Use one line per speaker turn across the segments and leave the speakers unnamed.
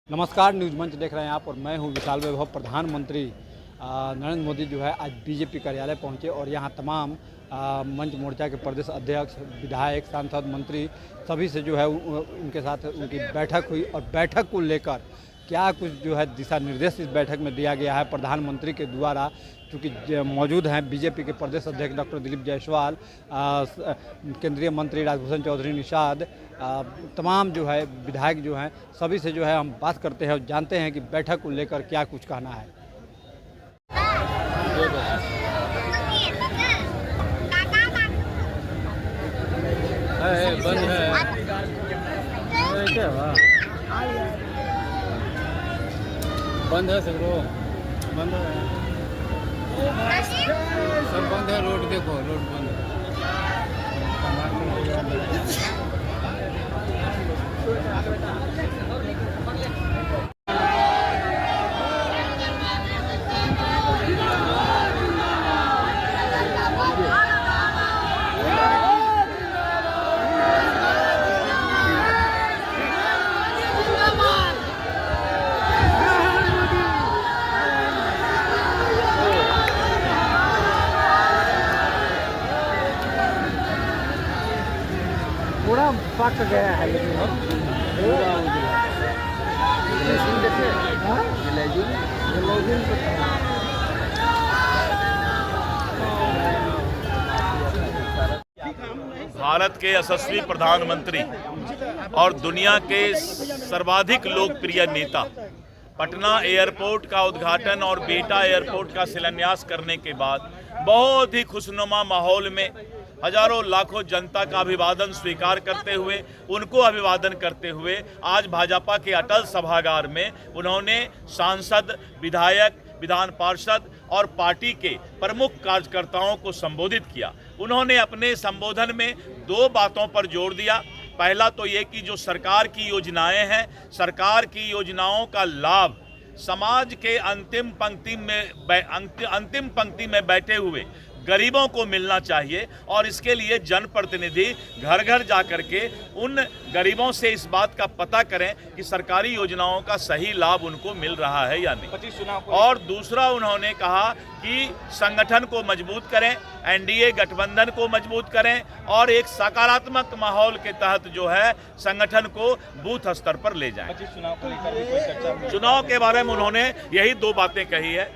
नमस्कार, न्यूज़ मंच देख रहे हैं आप और मैं हूं विशाल वैभव। प्रधानमंत्री नरेंद्र मोदी जो है आज बीजेपी कार्यालय पहुंचे और यहां तमाम मंच मोर्चा के प्रदेश अध्यक्ष, विधायक, सांसद, मंत्री सभी से जो है उनके साथ उनकी बैठक हुई और बैठक को लेकर क्या कुछ जो है दिशा निर्देश इस बैठक में दिया गया है प्रधानमंत्री के द्वारा। चूँकि मौजूद हैं बीजेपी के प्रदेश अध्यक्ष डॉक्टर दिलीप जायसवाल, केंद्रीय मंत्री राजभूषण चौधरी निषाद, तमाम जो है विधायक जो हैं सभी से जो है हम बात करते हैं और जानते हैं कि बैठक को लेकर क्या कुछ कहना है। बंद है सब बंद है, सब बंद है। रोड देखो, रोड बंद है। पूरा पक गया है लेकिन
भारत के यशस्वी प्रधानमंत्री और दुनिया के सर्वाधिक लोकप्रिय नेता पटना एयरपोर्ट का उद्घाटन और बिहटा एयरपोर्ट का शिलान्यास करने के बाद बहुत ही खुशनुमा माहौल में हजारों लाखों जनता का अभिवादन स्वीकार करते हुए, उनको अभिवादन करते हुए आज भाजपा के अटल सभागार में उन्होंने सांसद, विधायक, विधान पार्षद और पार्टी के प्रमुख कार्यकर्ताओं को संबोधित किया। उन्होंने अपने संबोधन में दो बातों पर जोर दिया। पहला तो ये कि जो सरकार की योजनाएं हैं, सरकार की योजनाओं का लाभ समाज के अंतिम पंक्ति में बैठे हुए गरीबों को मिलना चाहिए और इसके लिए जनप्रतिनिधि घर घर जा करके उन गरीबों से इस बात का पता करें कि सरकारी योजनाओं का सही लाभ उनको मिल रहा है या नहीं। और दूसरा उन्होंने कहा कि संगठन को मजबूत करें, एनडीए गठबंधन को मजबूत करें और एक सकारात्मक माहौल के तहत जो है संगठन को बूथ स्तर पर ले जाएं। चुनाव के बारे में उन्होंने यही दो बातें कही है।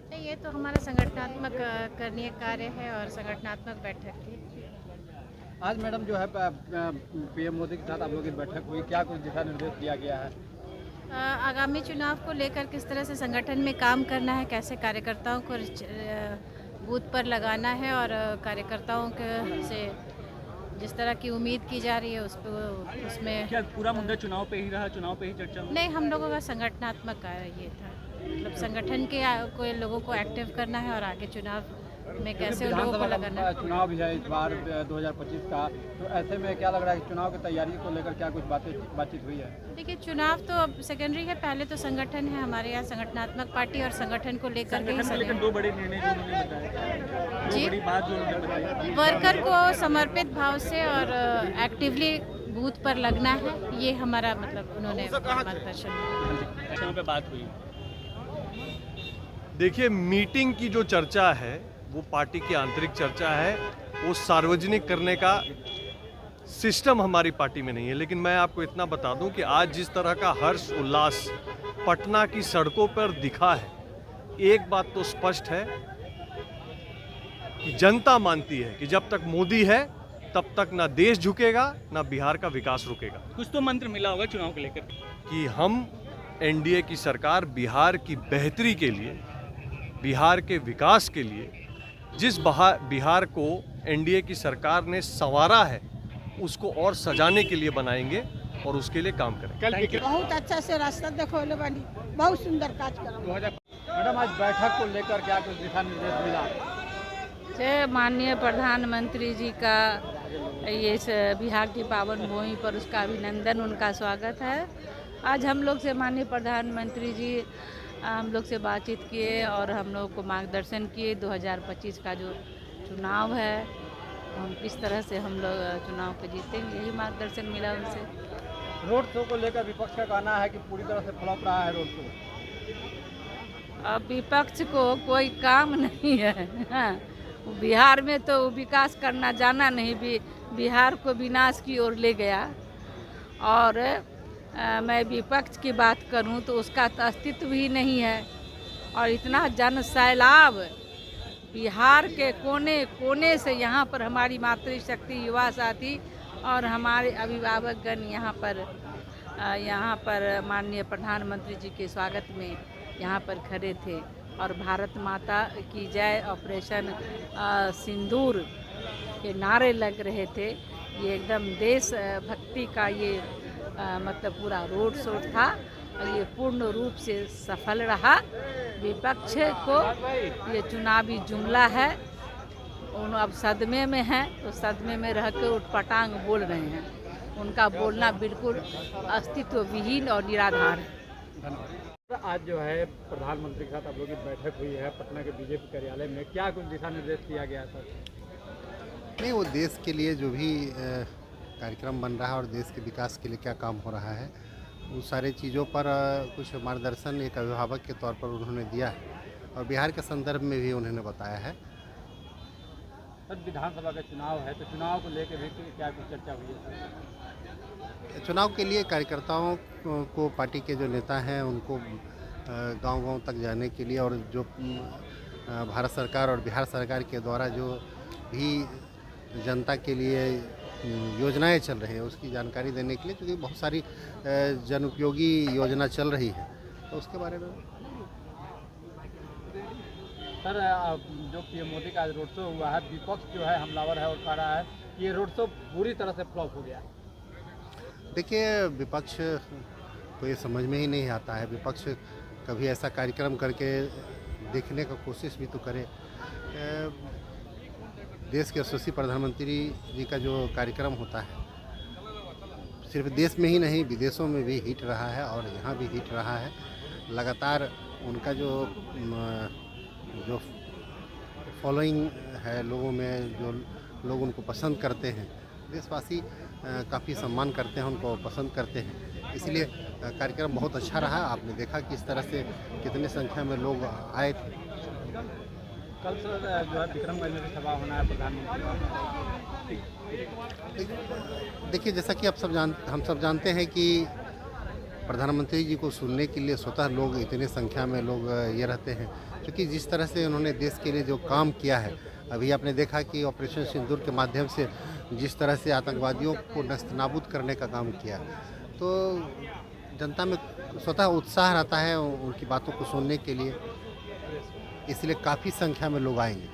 नहीं, ये तो हमारा संगठनात्मक करणीय कार्य है और संगठनात्मक बैठक थी।
आज मैडम जो है पीएम मोदी के साथ आप लोगों की बैठक हुई, क्या कुछ दिशा निर्देश दिया गया है?
आगामी चुनाव को लेकर किस तरह से संगठन में काम करना है, कैसे कार्यकर्ताओं को बूथ पर लगाना है और कार्यकर्ताओं के से जिस तरह की उम्मीद की जा रही है उसमें क्या पूरा मुद्दा चुनाव पे ही रहा, चुनाव पे ही चर्चा? नहीं, हम लोगों का संगठनात्मक कार्य ये था, मतलब संगठन के को लोगों को एक्टिव करना है और आगे चुनाव में कैसे लोगों को लगाना है।
चुनाव भी है इस बार 2025 का, तो ऐसे में क्या लग रहा है कि चुनाव की तैयारी को लेकर क्या कुछ बातचीत हुई है? देखिए,
चुनाव तो अब सेकेंडरी है, पहले तो संगठन है। हमारे यहाँ संगठनात्मक पार्टी और संगठन को लेकर
दो बड़े निर्णय
जी, वर्कर को समर्पित भाव से और एक्टिवली बूथ पर लगना है, ये हमारा मतलब उन्होंने मार्गदर्शन
पे बात हुई।
देखिए, मीटिंग की जो चर्चा है वो पार्टी की आंतरिक चर्चा है, वो सार्वजनिक करने का सिस्टम हमारी पार्टी में नहीं है। लेकिन मैं आपको इतना बता दूं कि आज जिस तरह का हर्ष उल्लास पटना की सड़कों पर दिखा है, एक बात तो स्पष्ट है कि जनता मानती है कि जब तक मोदी है तब तक ना देश झुकेगा, ना बिहार का विकास रुकेगा।
कुछ तो मंत्र मिला होगा चुनाव को लेकर
कि हम एनडीए की सरकार बिहार की बेहतरी के लिए, बिहार के विकास के लिए, जिस बिहार को एनडीए की सरकार ने संवारा है उसको और सजाने के लिए बनाएंगे और उसके लिए काम करेंगे।
बहुत अच्छा से रास्ता देखो बानी, बहुत सुंदर काज करो।
मैडम, आज बैठक को लेकर क्या कुछ दिशा निर्देश मिला?
जय माननीय प्रधानमंत्री जी का ये बिहार की पावन भूमि पर उसका अभिनंदन, उनका स्वागत है। आज हम लोग से माननीय प्रधानमंत्री जी हम लोग से बातचीत किए और हम लोग को मार्गदर्शन किए। 2025 का जो चुनाव है हम किस तरह से हम लोग चुनाव को जीतेंगे, यही मार्गदर्शन मिला उनसे।
रोड शो को लेकर विपक्ष का कहना है कि पूरी तरह से फ्लॉप रहा है रोड शो।
अब विपक्ष को कोई काम नहीं है। हाँ, बिहार में तो विकास करना जाना नहीं, बिहार को विनाश की ओर ले गया। और मैं विपक्ष की बात करूं तो उसका तो अस्तित्व ही नहीं है। और इतना जन सैलाब बिहार के कोने कोने से यहाँ पर हमारी मातृशक्ति, युवा साथी और हमारे अभिभावकगण यहाँ पर माननीय प्रधानमंत्री जी के स्वागत में यहाँ पर खड़े थे और भारत माता की जय, ऑपरेशन सिंदूर के नारे लग रहे थे। ये एकदम देश भक्ति का ये मतलब पूरा रोड शो था और ये पूर्ण रूप से सफल रहा। विपक्ष को ये चुनावी जुमला है, उन अब सदमे में हैं तो सदमे में रहकर उठपटांग बोल रहे हैं। उनका बोलना बिल्कुल अस्तित्व विहीन और निराधार है।
आज जो है प्रधानमंत्री के साथ आप लोगों की बैठक हुई है पटना के बीजेपी कार्यालय में, क्या कुछ दिशा निर्देश दिया गया सर?
नहीं, वो देश के लिए जो भी कार्यक्रम बन रहा है और देश के विकास के लिए क्या काम हो रहा है, उन सारे चीज़ों पर कुछ मार्गदर्शन एक अभिभावक के तौर पर उन्होंने दिया है और बिहार के संदर्भ में भी उन्होंने बताया है।
सर, विधानसभा का चुनाव है तो चुनाव को लेकर भी क्या कुछ चर्चा हुई है?
चुनाव के लिए कार्यकर्ताओं को, पार्टी के जो नेता हैं उनको गांव-गांव तक जाने के लिए और जो भारत सरकार और बिहार सरकार के द्वारा जो भी जनता के लिए योजनाएं चल रही हैं उसकी जानकारी देने के लिए, क्योंकि बहुत सारी जनउपयोगी योजना चल रही है तो उसके बारे में।
सर, जो पीएम मोदी का आज रोड शो हुआ है, विपक्ष जो है हमलावर है और कह रहा है कि ये रोड शो पूरी तरह से फ्लॉप हो गया है।
देखिए, विपक्ष को ये समझ में ही नहीं आता है। विपक्ष कभी ऐसा कार्यक्रम करके देखने का कोशिश भी तो करे। देश के यशस्वी प्रधानमंत्री जी का जो कार्यक्रम होता है सिर्फ देश में ही नहीं विदेशों में भी हिट रहा है और यहाँ भी हिट रहा है। लगातार उनका जो फॉलोइंग है लोगों में, जो लोग उनको पसंद करते हैं, देशवासी काफ़ी सम्मान करते हैं, उनको पसंद करते हैं। इसलिए कार्यक्रम बहुत अच्छा रहा। आपने देखा किस तरह से कितनी संख्या में लोग आए थे।
कल सर जो है विक्रमगंज में सभा होना है प्रधानमंत्री।
देखिए, जैसा कि हम सब जानते हैं कि प्रधानमंत्री जी को सुनने के लिए स्वतः लोग इतनी संख्या में लोग ये रहते हैं, क्योंकि जिस तरह से उन्होंने देश के लिए जो काम किया है, अभी आपने देखा कि ऑपरेशन सिंदूर के माध्यम से जिस तरह से आतंकवादियों को नस्तनाबूद करने का काम किया, तो जनता में स्वतः उत्साह रहता है उनकी बातों को सुनने के लिए। इसलिए काफ़ी संख्या में लोग आएंगे।